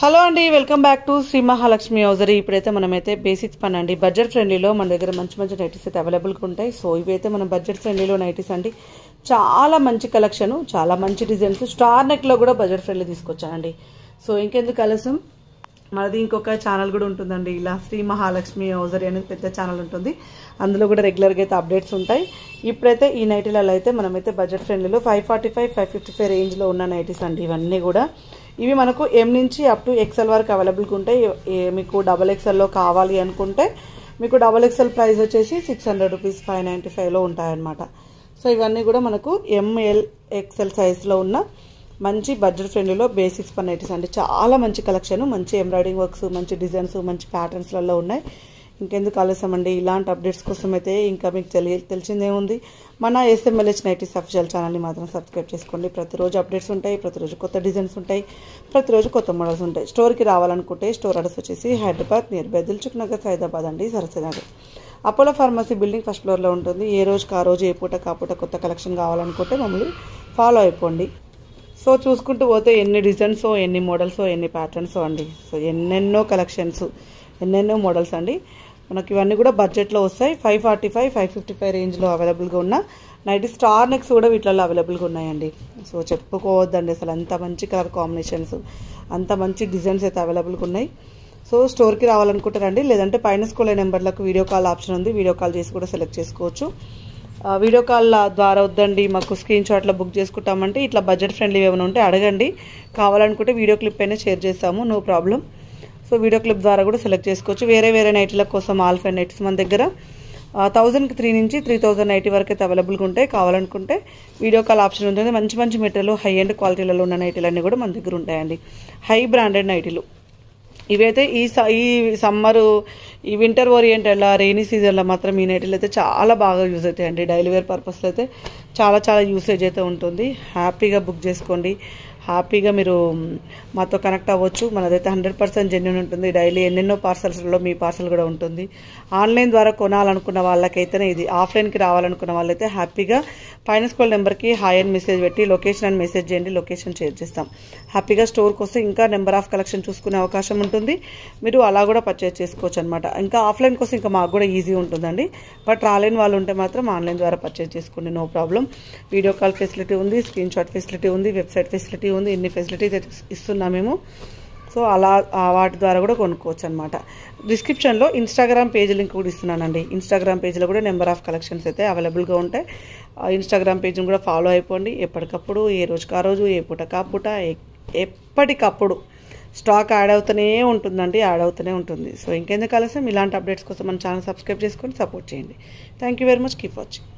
Hello అండి, welcome back to Shri Mahalakshmi hosiery. ఇప్పుడైతే మనమైతే బేసిక్స్ పని అండి బడ్జెట్ ఫ్రెండ్లీలో మన దగ్గర మంచి మంచి నైటీస్ అయితే అవైలబుల్గా ఉంటాయి. సో ఇవైతే మన బడ్జెట్ ఫ్రెండ్లీలో నైటీస్ అండి. చాలా మంచి కలెక్షన్, చాలా మంచి డిజైన్స్, స్టార్ నెక్లో కూడా బడ్జెట్ ఫ్రెండ్లీ తీసుకొచ్చానండి. సో ఇంకెందుకు ఆలస్యం, మనది ఇంకొక ఛానల్ కూడా ఉంటుందండి. ఇలా శ్రీ మహాలక్ష్మి హౌజరీ అనేది పెద్ద ఛానల్ ఉంటుంది. అందులో కూడా రెగ్యులర్గా అయితే అప్డేట్స్ ఉంటాయి. ఇప్పుడైతే ఈ నైటీలలో అయితే మనమైతే బడ్జెట్ ఫ్రెండ్లీలో 545, 555 రేంజ్లో ఉన్న నైటీస్ అండి. ఇవన్నీ కూడా ఇవి మనకు ఎం నుంచి అప్ టు ఎక్సెల్ వరకు అవైలబుల్గా ఉంటాయి. మీకు డబల్ ఎక్సెల్లో కావాలి అనుకుంటే మీకు డబల్ ఎక్సెల్ ప్రైస్ వచ్చేసి 600 రూపీస్, 595లో ఉంటాయన్నమాట. సో ఇవన్నీ కూడా మనకు ఎంఎల్ ఎక్సెల్ సైజ్లో ఉన్న మంచి బడ్జెట్ ఫ్రెండ్లీలో బేసిక్స్ పర్ నైటీస్ అండి. చాలా మంచి కలెక్షన్, మంచి ఎంబ్రాయిడింగ్ వర్క్స్, మంచి డిజైన్స్, మంచి ప్యాటర్న్స్లలో ఉన్నాయి. ఇంకెందుకు ఆలస్యం అండి, ఇలాంటి అప్డేట్స్ కోసం అయితే ఇంకా మీకు తెలిసిందేముంది, మన ఎస్ఎంఎల్హెచ్ నైటీస్ అఫిషియల్ ఛానల్ని మాత్రం సబ్స్క్రైబ్ చేసుకోండి. ప్రతిరోజు అప్డేట్స్ ఉంటాయి, ప్రతిరోజు కొత్త డిజైన్స్ ఉంటాయి, ప్రతిరోజు కొత్త మోడల్స్ ఉంటాయి. స్టోర్కి రావాలనుకుంటే స్టోర్ అడ్రస్ వచ్చేసి హైదరాబాద్ నియర్ బై దిల్సుఖ్ నగర్, హైదరాబాద్ అండి, Saraswati Nagar. Apollo pharmacy building first ఫ్లోర్లో ఉంటుంది. ఏ రోజుకి ఆ రోజు, ఏ పూట కాపూట కొత్త కలెక్షన్ కావాలనుకుంటే మమ్మల్ని ఫాలో అయిపోండి. సో చూసుకుంటూ పోతే ఎన్ని డిజైన్స్, ఎన్ని మోడల్స్, ఎన్ని ప్యాటర్న్స్ అండి. సో ఎన్నెన్నో కలెక్షన్స్, ఎన్నెన్నో మోడల్స్ అండి. మనకి ఇవన్నీ కూడా బడ్జెట్లో వస్తాయి. 545, 555 రేంజ్లో అవైలబుల్గా ఉన్న నైటీ స్టార్ నెక్స్ కూడా వీటిల్లో అవైలబుల్గా ఉన్నాయండి. సో చెప్పుకోవద్దండి అసలు, అంత మంచి కలర్ కాంబినేషన్స్, అంత మంచి డిజైన్స్ అయితే అవైలబుల్గా ఉన్నాయి. సో స్టోర్కి రావాలనుకుంటారండి, లేదంటే పైన స్కూల్ నెంబర్లకు వీడియో కాల్ ఆప్షన్ ఉంది. వీడియో కాల్ చేసి కూడా సెలెక్ట్ చేసుకోవచ్చు. వీడియో కాల్ ద్వారా వద్దండి, మాకు స్క్రీన్ షాట్లో బుక్ చేసుకుంటామంటే ఇట్లా బడ్జెట్ ఫ్రెండ్లీ ఏమైనా ఉంటే అడగండి. కావాలనుకుంటే వీడియో క్లిప్ అయినా షేర్ చేస్తాము, no problem. So video clip ద్వారా కూడా సెలెక్ట్ చేసుకోవచ్చు. వేరే వేరే నైటీల కోసం ఆల్ఫా నైటీస్ మన దగ్గర 1000కి 3 నుంచి 3090 వరకు అయితే అవైలబుల్గా ఉంటాయి. కావాలనుకుంటే వీడియో కాల్ ఆప్షన్ ఉంటుంది. మంచి మంచి మెటీరియల్, హై ఎండ్ క్వాలిటీలలో ఉన్న నైటీలు అన్నీ కూడా మన దగ్గర ఉంటాయండి. హై బ్రాండెడ్ నైటీలు ఇవైతే ఈ సమ్మరు, ఈ వింటర్ ఓరియంటల్, రెయినీ సీజన్లో మాత్రం ఈ నైటీలు అయితే చాలా బాగా యూజ్ అవుతాయండి. డైలీ వేర్ పర్పస్లో అయితే చాలా చాలా యూసేజ్ అయితే ఉంటుంది. హ్యాపీగా బుక్ చేసుకోండి, హ్యాపీగా మీరు మాతో కనెక్ట్ అవ్వచ్చు. మనదైతే 100% జెన్యూన్ ఉంటుంది. డైలీ ఎన్నెన్నో పార్సల్స్లో మీ పార్సల్ కూడా ఉంటుంది. ఆన్లైన్ ద్వారా కొనాలనుకున్న వాళ్ళకైతేనే ఇది. ఆఫ్లైన్కి రావాలనుకున్న వాళ్ళైతే హ్యాపీగా పైన స్కూల్ నెంబర్కి హాయ్ అని మెసేజ్ పెట్టి లొకేషన్ అని మెసేజ్ చేయండి, లొకేషన్ షేర్ చేస్తాం. హ్యాపీగా స్టోర్కి వస్తే ఇంకా నెంబర్ ఆఫ్ కలెక్షన్ చూసుకునే అవకాశం ఉంటుంది. మీరు అలా కూడా పర్చేజ్ చేసుకోవచ్చు అనమాట. ఇంకా ఆఫ్లైన్ కోసం ఇంకా మాకు కూడా ఈజీ ఉంటుందండి. బట్ రాలేని వాళ్ళు ఉంటే మాత్రం ఆన్లైన్ ద్వారా పర్చేజ్ చేసుకోండి, no problem. Video call facility ఉంది, స్క్రీన్ షాట్ ఫెసిలిటీ ఉంది, వెబ్సైట్ ఫెసిలిటీ ఉంది. ఇన్ని ఫెసిలిటీస్ ఇస్తున్నాం మేము. సో అలా వాటి ద్వారా కూడా కొనుక్కోవచ్చు అనమాట. డిస్క్రిప్షన్లో ఇన్స్టాగ్రామ్ పేజ్ లింక్ కూడా ఇస్తున్నానండి. ఇన్స్టాగ్రామ్ పేజ్లో కూడా నెంబర్ ఆఫ్ కలెక్షన్స్ అయితే అవైలబుల్గా ఉంటాయి. ఇన్స్టాగ్రామ్ పేజ్ని కూడా ఫాలో అయిపోండి. ఎప్పటికప్పుడు, ఏ రోజుకి ఆ రోజు, ఏ పూట కాపూట, ఎప్పటికప్పుడు స్టాక్ యాడ్ అవుతూనే ఉంటుందండి, యాడ్ అవుతూనే ఉంటుంది. సో ఇంకెందుకు ఆలస్యం, ఇలాంటి అప్డేట్స్ కోసం మన ఛానల్ సబ్స్క్రైబ్ చేసుకొని సపోర్ట్ చేయండి. Thank you very much, keep watching.